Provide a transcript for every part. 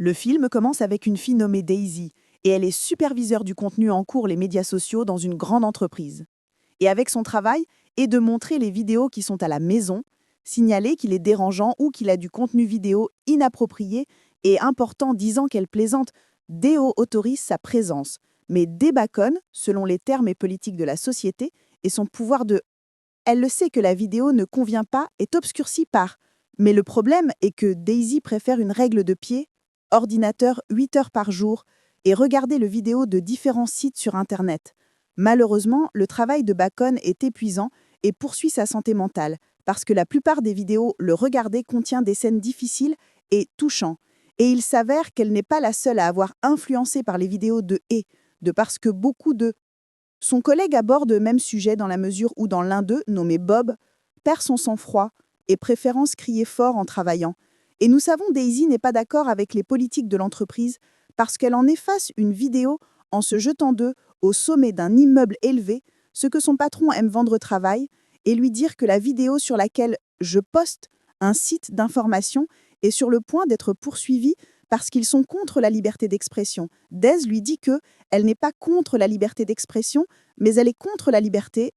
Le film commence avec une fille nommée Daisy, et elle est superviseure du contenu en cours les médias sociaux dans une grande entreprise. Et avec son travail, est de montrer les vidéos qui sont à la maison, signaler qu'il est dérangeant ou qu'il a du contenu vidéo inapproprié et important disant qu'elle plaisante. Deo autorise sa présence, mais débaconne, selon les termes et politiques de la société, et son pouvoir de... Elle le sait que la vidéo ne convient pas, est obscurcie par... Mais le problème est que Daisy préfère une règle de pied, ordinateur 8 heures par jour, et regarder le vidéo de différents sites sur Internet. Malheureusement, le travail de Bacon est épuisant et poursuit sa santé mentale, parce que la plupart des vidéos le regarder contient des scènes difficiles et touchantes. Et il s'avère qu'elle n'est pas la seule à avoir influencé par les vidéos de parce que beaucoup de... Son collègue aborde le même sujet dans la mesure où dans l'un d'eux, nommé Bob, perd son sang-froid et préférence crier fort en travaillant. Et nous savons Daisy n'est pas d'accord avec les politiques de l'entreprise parce qu'elle en efface une vidéo en se jetant d'eux au sommet d'un immeuble élevé, ce que son patron aime vendre au travail, et lui dire que la vidéo sur laquelle je poste un site d'information est sur le point d'être poursuivie parce qu'ils sont contre la liberté d'expression. Daisy lui dit que elle n'est pas contre la liberté d'expression, mais elle est contre la liberté.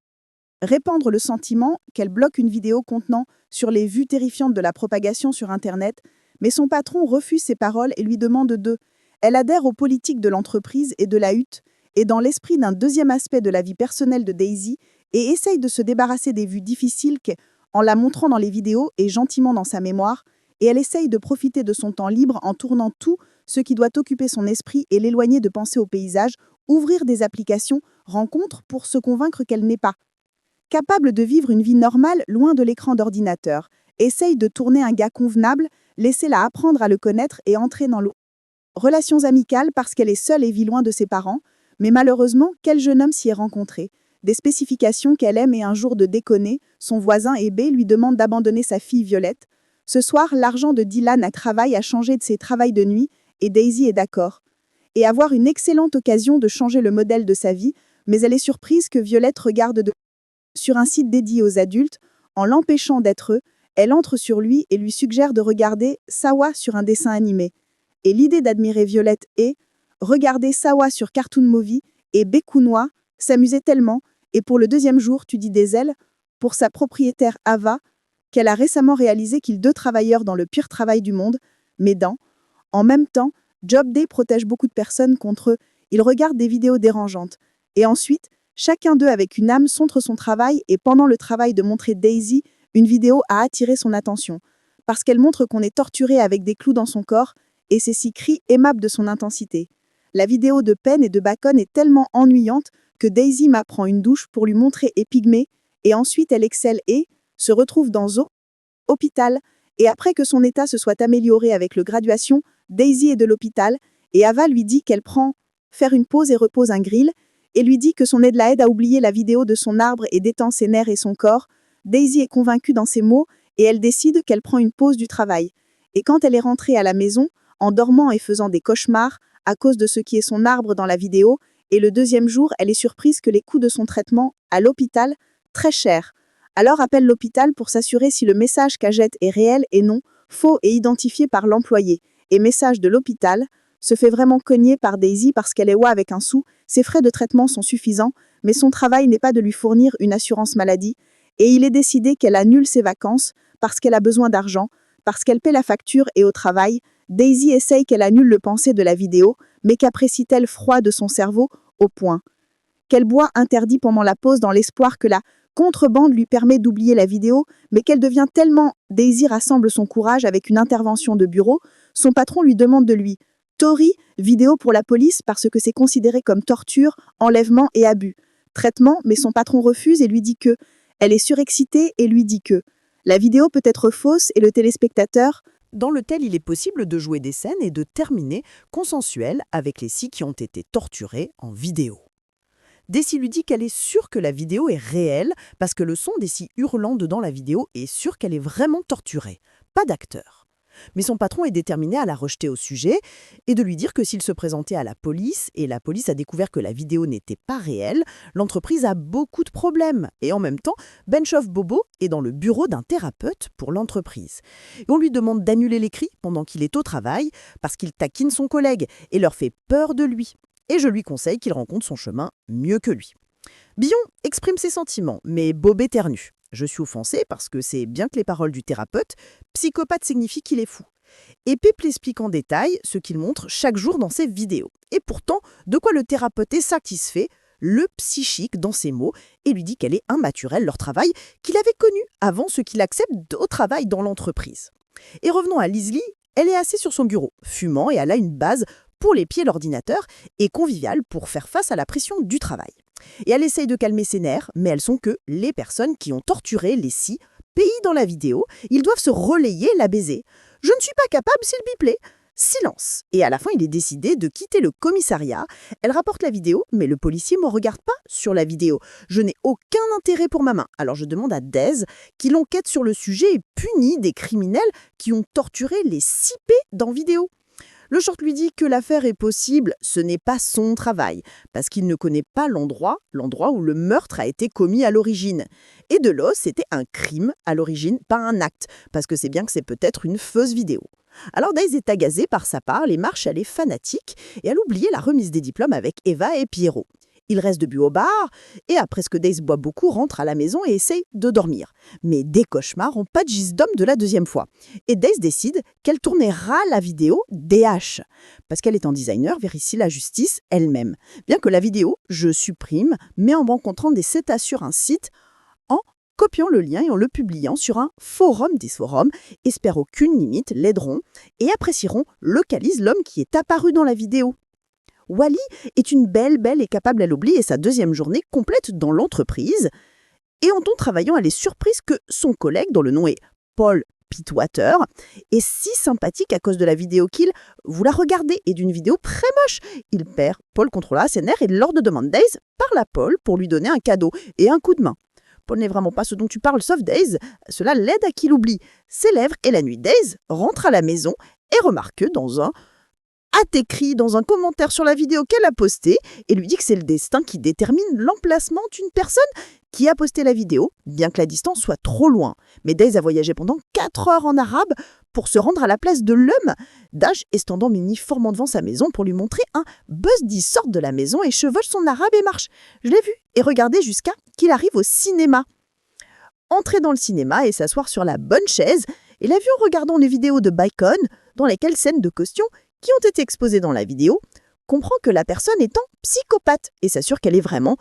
Répandre le sentiment qu'elle bloque une vidéo contenant sur les vues terrifiantes de la propagation sur Internet, mais son patron refuse ces paroles et lui demande de... Elle adhère aux politiques de l'entreprise et de la hutte, et dans l'esprit d'un deuxième aspect de la vie personnelle de Daisy, et essaye de se débarrasser des vues difficiles en la montrant dans les vidéos et gentiment dans sa mémoire, et elle essaye de profiter de son temps libre en tournant tout ce qui doit occuper son esprit et l'éloigner de penser au paysage, ouvrir des applications, rencontres pour se convaincre qu'elle n'est pas capable de vivre une vie normale loin de l'écran d'ordinateur, essaye de tourner un gars convenable, laissez-la apprendre à le connaître et entrer dans l'eau. Relations amicales parce qu'elle est seule et vit loin de ses parents, mais malheureusement, quel jeune homme s'y est rencontré? Des spécifications qu'elle aime et un jour de déconner, son voisin Hébé lui demande d'abandonner sa fille Violette. Ce soir, l'argent de Dylan à travail a changé de ses travails de nuit et Daisy est d'accord. Et avoir une excellente occasion de changer le modèle de sa vie, mais elle est surprise que Violette regarde sur un site dédié aux adultes, en l'empêchant d'être eux, elle entre sur lui et lui suggère de regarder Sawa sur un dessin animé. Et l'idée d'admirer Violette est regarder Sawa sur Cartoon Movie et Bekounois s'amusait tellement, et pour le deuxième jour, tu dis des ailes, pour sa propriétaire Ava, qu'elle a récemment réalisé qu'ils deux travailleurs dans le pire travail du monde, mais en même temps, Job Day protège beaucoup de personnes contre eux, ils regardent des vidéos dérangeantes. Et ensuite, chacun d'eux avec une âme centre son travail et pendant le travail de montrer Daisy, une vidéo a attiré son attention. Parce qu'elle montre qu'on est torturé avec des clous dans son corps et ses 6 cris aimables de son intensité. La vidéo de Penn et de Bacon est tellement ennuyante que Daisy m'apprend une douche pour lui montrer Épigmée et ensuite elle excelle et se retrouve dans hôpital et après que son état se soit amélioré avec le graduation, Daisy est de l'hôpital et Ava lui dit qu'elle prend faire une pause et repose un grill et lui dit que son aide la aide à oublier la vidéo de son arbre et détend ses nerfs et son corps. Daisy est convaincue dans ses mots et elle décide qu'elle prend une pause du travail. Et quand elle est rentrée à la maison, en dormant et faisant des cauchemars, à cause de ce qui est son arbre dans la vidéo, et le deuxième jour, elle est surprise que les coûts de son traitement à l'hôpital, très chers. Alors appelle l'hôpital pour s'assurer si le message qu'Ajette est réel et non, faux et identifié par l'employé. Et message de l'hôpital, se fait vraiment cogner par Daisy parce qu'elle est avec un sou, ses frais de traitement sont suffisants, mais son travail n'est pas de lui fournir une assurance maladie, et il est décidé qu'elle annule ses vacances parce qu'elle a besoin d'argent, parce qu'elle paie la facture et au travail, Daisy essaye qu'elle annule le pensée de la vidéo, mais qu'apprécie-t-elle froid de son cerveau au point qu'elle boit interdit pendant la pause dans l'espoir que la contrebande lui permet d'oublier la vidéo, mais qu'elle devient tellement... Daisy rassemble son courage avec une intervention de bureau, son patron lui demande de lui Tori, vidéo pour la police parce que c'est considéré comme torture, enlèvement et abus. Traitement, mais son patron refuse et lui dit que elle est surexcitée et lui dit que la vidéo peut être fausse et le téléspectateur dans lequel il est possible de jouer des scènes et de terminer consensuelles avec les six qui ont été torturés en vidéo. Daisy lui dit qu'elle est sûre que la vidéo est réelle parce que le son des six hurlant dedans la vidéo est sûr qu'elle est vraiment torturée, pas d'acteur. Mais son patron est déterminé à la rejeter au sujet et de lui dire que s'il se présentait à la police, et la police a découvert que la vidéo n'était pas réelle, l'entreprise a beaucoup de problèmes. Et en même temps, Benchoff Bobo est dans le bureau d'un thérapeute pour l'entreprise. Et on lui demande d'annuler l'écrit pendant qu'il est au travail parce qu'il taquine son collègue et leur fait peur de lui. Et je lui conseille qu'il rencontre son chemin mieux que lui. Billon exprime ses sentiments, mais Bob éternue. Je suis offensé parce que c'est bien que les paroles du thérapeute, psychopathe signifie qu'il est fou. Et Pip l'explique en détail ce qu'il montre chaque jour dans ses vidéos. Et pourtant, de quoi le thérapeute est satisfait, le psychique dans ses mots, et lui dit qu'elle est immaturelle leur travail qu'il avait connu avant ce qu'il accepte au travail dans l'entreprise. Et revenons à Leslie, elle est assise sur son bureau, fumant, et elle a une base pour les pieds l'ordinateur et conviviale pour faire face à la pression du travail. Et elle essaye de calmer ses nerfs, mais elles sont que les personnes qui ont torturé les 6 pays dans la vidéo. Ils doivent se relayer la baiser. Je ne suis pas capable s'il m'y plaît. Silence. Et à la fin, il est décidé de quitter le commissariat. Elle rapporte la vidéo, mais le policier ne me regarde pas sur la vidéo. Je n'ai aucun intérêt pour ma main. Alors je demande à Daisy qu'il enquête sur le sujet et punit des criminels qui ont torturé les 6 P dans vidéo. Le short lui dit que l'affaire est possible, ce n'est pas son travail, parce qu'il ne connaît pas l'endroit où le meurtre a été commis à l'origine. Et de l'os, c'était un crime à l'origine, pas un acte, parce que c'est bien que c'est peut-être une fausse vidéo. Alors Daisy est agacée par sa part, les marches, elle est fanatique, et elle oubliait la remise des diplômes avec Eva et Pierrot. Il reste debout au bar, et après que Daisy boit beaucoup, rentre à la maison et essaye de dormir. Mais des cauchemars ont pas de gis d'homme de la deuxième fois. Et Daisy décide qu'elle tournera la vidéo DH. Parce qu'elle est en designer, vérifie la justice elle-même. Bien que la vidéo, je supprime, mais en rencontrant des CETA sur un site, en copiant le lien et en le publiant sur un forum des forums, espère aucune limite, l'aideront et apprécieront, localisent l'homme qui est apparu dans la vidéo. Wally est une belle et capable, elle oublie, et sa deuxième journée complète dans l'entreprise. Et en ton travaillant, elle est surprise que son collègue, dont le nom est Paul Pitwater, est si sympathique à cause de la vidéo qu'il, vous la regardez, est d'une vidéo très moche. Il perd, Paul contrôlera ses nerfs et lors de demande Daisy parle à Paul pour lui donner un cadeau et un coup de main. Paul n'est vraiment pas ce dont tu parles, sauf Daisy. Cela l'aide à qu'il oublie ses lèvres et la nuit, Daisy rentre à la maison et remarque que dans un écrit dans un commentaire sur la vidéo qu'elle a postée et lui dit que c'est le destin qui détermine l'emplacement d'une personne qui a posté la vidéo, bien que la distance soit trop loin. Mais Daisy a voyagé pendant 4 heures en arabe pour se rendre à la place de l'homme. Dash est standant Mini formant devant sa maison pour lui montrer un Buzz sort de la maison et chevauche son arabe et marche. Je l'ai vu et regardé jusqu'à qu'il arrive au cinéma. Entrer dans le cinéma et s'asseoir sur la bonne chaise et l'a vu en regardant les vidéos de Bacon dans lesquelles scènes de costumes qui ont été exposées dans la vidéo, comprend que la personne est en psychopathe et s'assure qu'elle est vraiment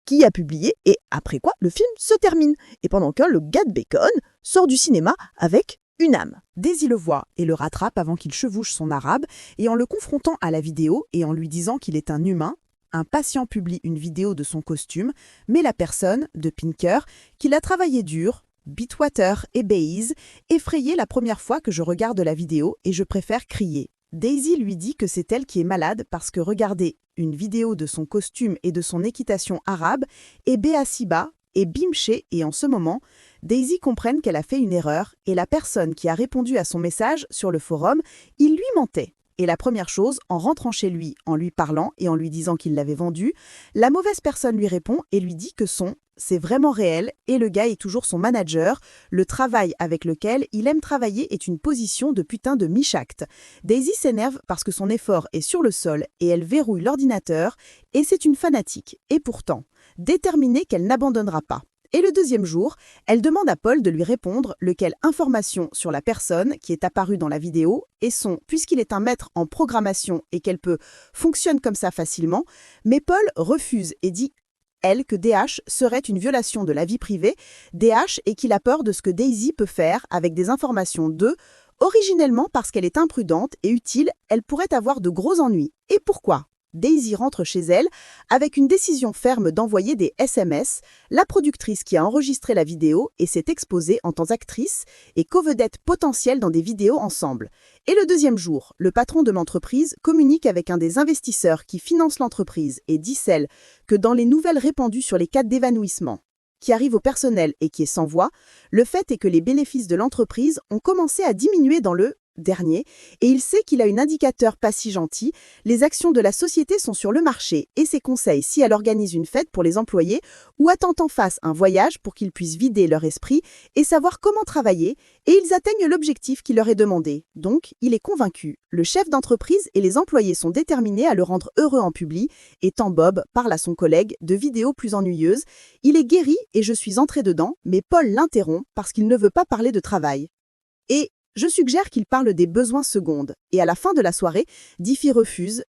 qui a publié et après quoi le film se termine. Et pendant que le gars de Bacon sort du cinéma avec une âme. Daisy le voit et le rattrape avant qu'il chevauche son arabe et en le confrontant à la vidéo et en lui disant qu'il est un humain, un patient publie une vidéo de son costume, mais la personne, de Pinker, qu'il a travaillé dur, Bitwater et Baze, effrayée la première fois que je regarde la vidéo et je préfère crier. Daisy lui dit que c'est elle qui est malade parce que regarder une vidéo de son costume et de son équitation arabe est Béassiba et Bimché et en ce moment, Daisy comprenne qu'elle a fait une erreur et la personne qui a répondu à son message sur le forum, il lui mentait. Et la première chose, en rentrant chez lui, en lui parlant et en lui disant qu'il l'avait vendu, la mauvaise personne lui répond et lui dit que c'est vraiment réel et le gars est toujours son manager. Le travail avec lequel il aime travailler est une position de putain de michacte. Daisy s'énerve parce que son effort est sur le sol et elle verrouille l'ordinateur et c'est une fanatique. Et pourtant, déterminée qu'elle n'abandonnera pas. Et le deuxième jour, elle demande à Paul de lui répondre lequel information sur la personne qui est apparue dans la vidéo et puisqu'il est un maître en programmation et qu'elle fonctionne comme ça facilement, mais Paul refuse et dit que DH serait une violation de la vie privée, DH et qu'il a peur de ce que Daisy peut faire avec des informations originellement parce qu'elle est imprudente et utile, elle pourrait avoir de gros ennuis. Et pourquoi ? Daisy rentre chez elle avec une décision ferme d'envoyer des SMS. La productrice qui a enregistré la vidéo et s'est exposée en tant qu'actrice et co-vedette potentielle dans des vidéos ensemble. Et le deuxième jour, le patron de l'entreprise communique avec un des investisseurs qui finance l'entreprise et dit que dans les nouvelles répandues sur les cas d'évanouissement qui arrivent au personnel et qui est sans voix, le fait est que les bénéfices de l'entreprise ont commencé à diminuer dans le dernier, et il sait qu'il a un indicateur pas si gentil. Les actions de la société sont sur le marché, et ses conseils si elle organise une fête pour les employés ou attend en face un voyage pour qu'ils puissent vider leur esprit et savoir comment travailler, et ils atteignent l'objectif qui leur est demandé. Donc, il est convaincu. Le chef d'entreprise et les employés sont déterminés à le rendre heureux en public, et tant Bob parle à son collègue de vidéos plus ennuyeuses. Il est guéri et je suis entré dedans, mais Paul l'interrompt parce qu'il ne veut pas parler de travail. Et je suggère qu'il parle des besoins secondes. Et à la fin de la soirée, Diffie refuse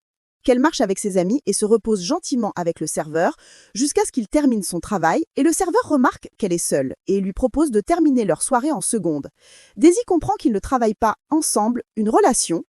qu'elle marche avec ses amis et se repose gentiment avec le serveur jusqu'à ce qu'il termine son travail, et le serveur remarque qu'elle est seule et lui propose de terminer leur soirée en seconde. Daisy comprend qu'ils ne travaillent pas ensemble, une relation,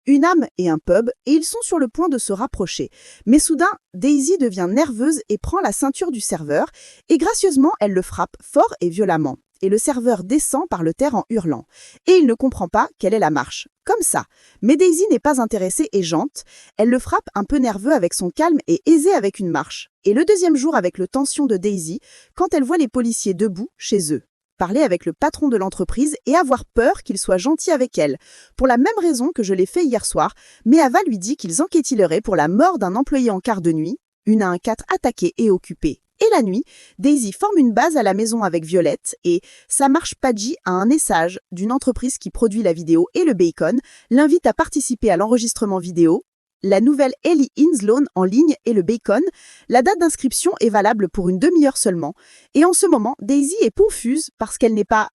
une âme et un pub, et ils sont sur le point de se rapprocher. Mais soudain, Daisy devient nerveuse et prend la ceinture du serveur, et gracieusement, elle le frappe fort et violemment. Et le serveur descend par le terre en hurlant. Et il ne comprend pas quelle est la marche. Comme ça. Mais Daisy n'est pas intéressée et jante. Elle le frappe un peu nerveux avec son calme et aisé avec une marche. Et le deuxième jour avec le tension de Daisy, quand elle voit les policiers debout chez eux, parler avec le patron de l'entreprise et avoir peur qu'il soit gentil avec elle, pour la même raison que je l'ai fait hier soir, mais Ava lui dit qu'ils enquêtilleraient pour la mort d'un employé en quart de nuit, une à un 4 attaqué et occupé. Et la nuit, Daisy forme une base à la maison avec Violette et Samarsh Padji a un message d'une entreprise qui produit la vidéo et le bacon, l'invite à participer à l'enregistrement vidéo. La nouvelle Ellie Insloan en ligne et le bacon, la date d'inscription est valable pour une demi-heure seulement. Et en ce moment, Daisy est confuse parce qu'elle n'est pas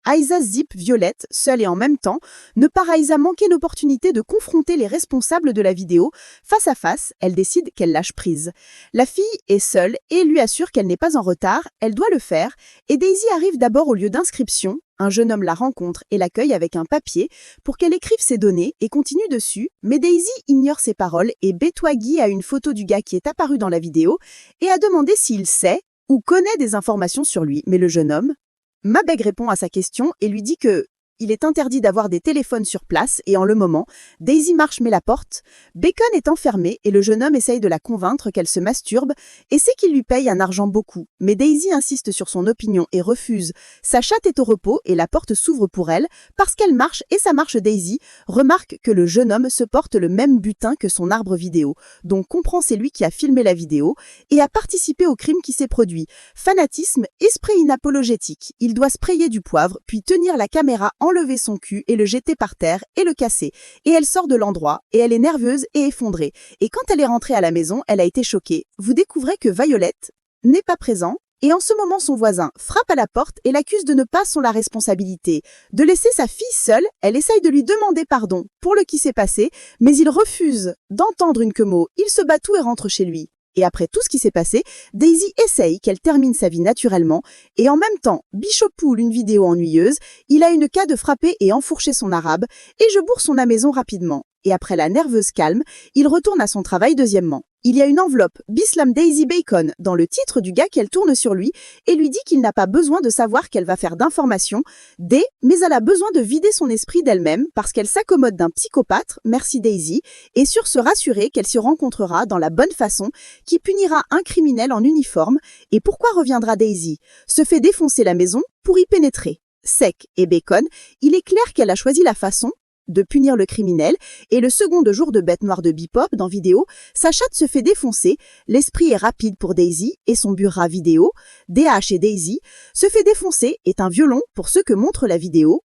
Aïssa Zip Violette, seule et en même temps, ne part Aïssa manquer l'opportunité de confronter les responsables de la vidéo. Face à face, elle décide qu'elle lâche prise. La fille est seule et lui assure qu'elle n'est pas en retard, elle doit le faire, et Daisy arrive d'abord au lieu d'inscription. Un jeune homme la rencontre et l'accueille avec un papier pour qu'elle écrive ses données et continue dessus, mais Daisy ignore ses paroles et Betwagi a une photo du gars qui est apparu dans la vidéo et a demandé s'il sait ou connaît des informations sur lui. Mais le jeune homme, Mabeg répond à sa question et lui dit que il est interdit d'avoir des téléphones sur place et en le moment, Daisy marche mais la porte. Bacon est enfermé et le jeune homme essaye de la convaincre qu'elle se masturbe et sait qu'il lui paye un argent beaucoup. Mais Daisy insiste sur son opinion et refuse. Sa chatte est au repos et la porte s'ouvre pour elle parce qu'elle marche et ça marche. Daisy remarque que le jeune homme se porte le même butin que son arbre vidéo, donc comprend c'est lui qui a filmé la vidéo et a participé au crime qui s'est produit. Fanatisme, esprit inapologétique. Il doit sprayer du poivre puis tenir la caméra, enlever son cul et le jeter par terre et le casser. Et elle sort de l'endroit et elle est nerveuse et effondrée. Et quand elle est rentrée à la maison, elle a été choquée. Vous découvrez que Violette n'est pas présent. Et en ce moment, son voisin frappe à la porte et l'accuse de ne pas son la responsabilité. De laisser sa fille seule, elle essaye de lui demander pardon pour le qui s'est passé, mais il refuse d'entendre une queue mot. Il se bat tout et rentre chez lui. Et après tout ce qui s'est passé, Daisy essaye qu'elle termine sa vie naturellement, et en même temps, Bishop poule une vidéo ennuyeuse, il a une cas de frapper et enfourcher son arabe, et je bourre son maison rapidement. Et après la nerveuse calme, il retourne à son travail deuxièmement. Il y a une enveloppe Bislam Daisy Bacon dans le titre du gars qu'elle tourne sur lui et lui dit qu'il n'a pas besoin de savoir qu'elle va faire d'informations, mais elle a besoin de vider son esprit d'elle-même parce qu'elle s'accommode d'un psychopathe, merci Daisy, et sur se rassurer qu'elle se rencontrera dans la bonne façon qui punira un criminel en uniforme. Et pourquoi reviendra Daisy? Se fait défoncer la maison pour y pénétrer. Sec et Bacon, il est clair qu'elle a choisi la façon de punir le criminel, et le second jour de Bête Noire de Bebop dans vidéo, sa chatte se fait défoncer, l'esprit est rapide pour Daisy et son bureau vidéo, DH et Daisy, se fait défoncer est un violon pour ceux que montre la vidéo,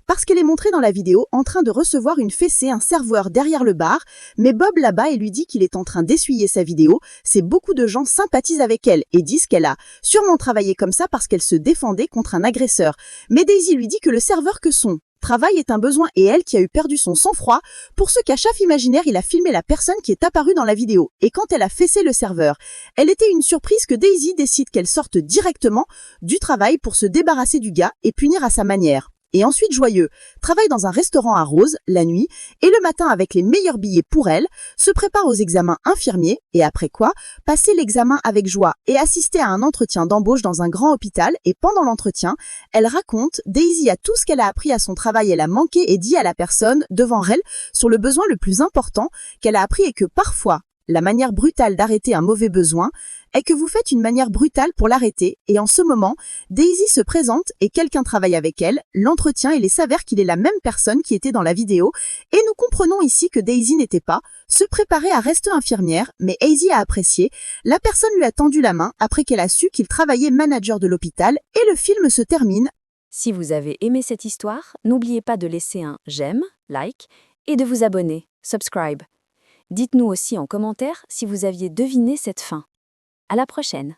parce qu'elle est montrée dans la vidéo en train de recevoir une fessée un serveur derrière le bar, mais Bob là-bas et lui dit qu'il est en train d'essuyer sa vidéo, c'est beaucoup de gens sympathisent avec elle et disent qu'elle a sûrement travaillé comme ça parce qu'elle se défendait contre un agresseur, mais Daisy lui dit que le serveur que son travail est un besoin et elle qui a eu perdu son sang-froid pour ce qu'à chef imaginaire il a filmé la personne qui est apparue dans la vidéo et quand elle a fessé le serveur, elle était une surprise que Daisy décide qu'elle sorte directement du travail pour se débarrasser du gars et punir à sa manière. Et ensuite joyeux, travaille dans un restaurant à Rose, la nuit, et le matin avec les meilleurs billets pour elle, se prépare aux examens infirmiers, et après quoi, passer l'examen avec joie et assister à un entretien d'embauche dans un grand hôpital, et pendant l'entretien, elle raconte, Daisy a tout ce qu'elle a appris à son travail, elle a manqué et dit à la personne devant elle sur le besoin le plus important qu'elle a appris et que parfois, La manière brutale d'arrêter un mauvais besoin est que vous faites une manière brutale pour l'arrêter et en ce moment, Daisy se présente et quelqu'un travaille avec elle, l'entretient et il s'avère qu'il est la même personne qui était dans la vidéo et nous comprenons ici que Daisy n'était pas, se préparait à rester infirmière mais Daisy a apprécié, la personne lui a tendu la main après qu'elle a su qu'il travaillait manager de l'hôpital et le film se termine. Si vous avez aimé cette histoire, n'oubliez pas de laisser un j'aime, like et de vous abonner, subscribe. Dites-nous aussi en commentaire si vous aviez deviné cette fin. À la prochaine!